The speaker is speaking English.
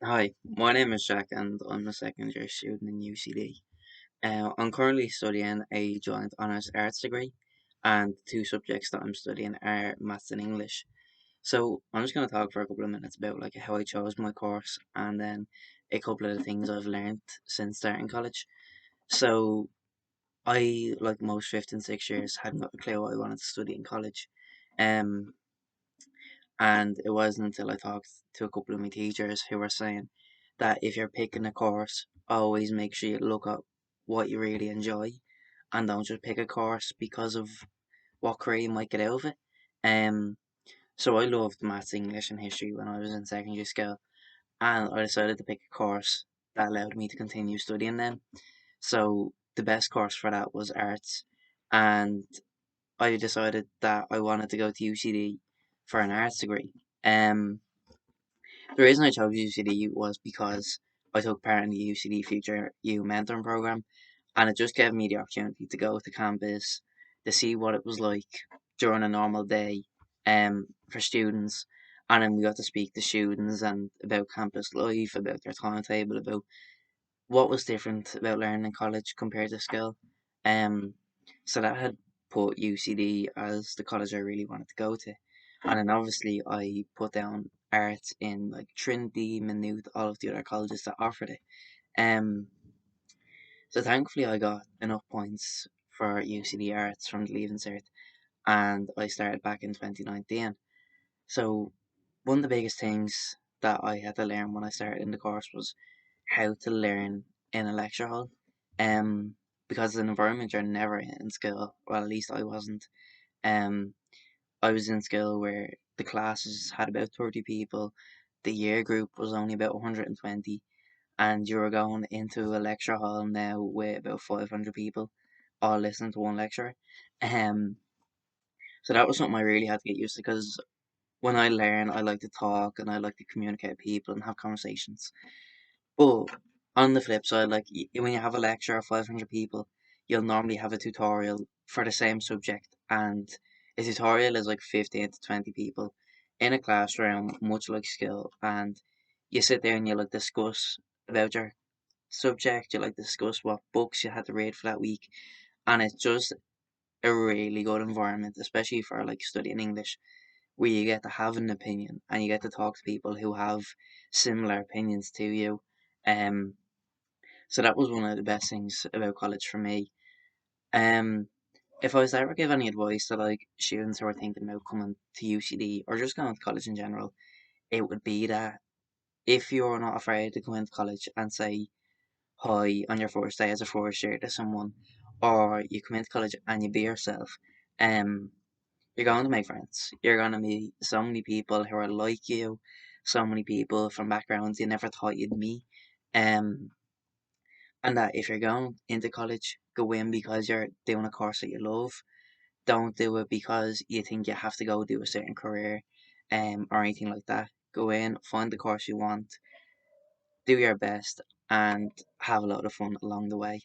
Hi, my name is Jack and I'm a second year student in UCD. I'm currently studying a joint honours arts degree, and the two subjects that I'm studying are maths and English. So I'm just going to talk for a couple of minutes about like how I chose my course and then a couple of the things I've learned since starting college. So I, like most fifth and sixth years, hadn't got a clue what I wanted to study in college. Um, and it wasn't until I talked to a couple of my teachers who were saying that if you're picking a course, always make sure you look at what you really enjoy and don't just pick a course because of what career you might get out of it. Um, so I loved maths, English, and history when I was in secondary school, and I decided to pick a course that allowed me to continue studying them. So the best course for that was arts, and I decided that I wanted to go to UCD for an arts degree. The reason I chose UCD was because I took part in the UCD Future U mentoring program, and it just gave me the opportunity to go to campus to see what it was like during a normal day for students. And then we got to speak to students and about campus life, about their timetable, about what was different about learning in college compared to school. Um, so that had put UCD as the college I really wanted to go to. And then obviously I put down arts in like Trinity, Maynooth, all of the other colleges that offered it. Um, so thankfully I got enough points for UCD Arts from the Leaving Cert, and I started back in 2019. So one of the biggest things that I had to learn when I started in the course was how to learn in a lecture hall. Um, because it's an environment you're never in school. Well, at least I wasn't. Um, I was in school where the classes had about 30 people, the year group was only about 120, and you were going into a lecture hall now with about 500 people all listening to one lecturer. Um, so that was something I really had to get used to because when I learn, I like to talk and I like to communicate with people and have conversations. But on the flip side, like when you have a lecture of 500 people, you'll normally have a tutorial for the same subject, and a tutorial is like 15 to 20 people in a classroom, much like skill, and you sit there and you like discuss about your subject, you like discuss what books you had to read for that week, and it's just a really good environment, especially for like studying English, where you get to have an opinion and you get to talk to people who have similar opinions to you. Um, so that was one of the best things about college for me. Um, if I was to ever give any advice to like students who are thinking about coming to UCD or just going to college in general, it would be that if you're not afraid to go into college and say hi on your first day as a first year to someone, or you come into college and you be yourself, um, you're going to make friends. You're going to meet so many people who are like you, so many people from backgrounds you never thought you'd meet. Um, and that if you're going into college, go in because you're doing a course that you love. Don't do it because you think you have to go do a certain career, or anything like that. Go in, find the course you want, do your best, and have a lot of fun along the way.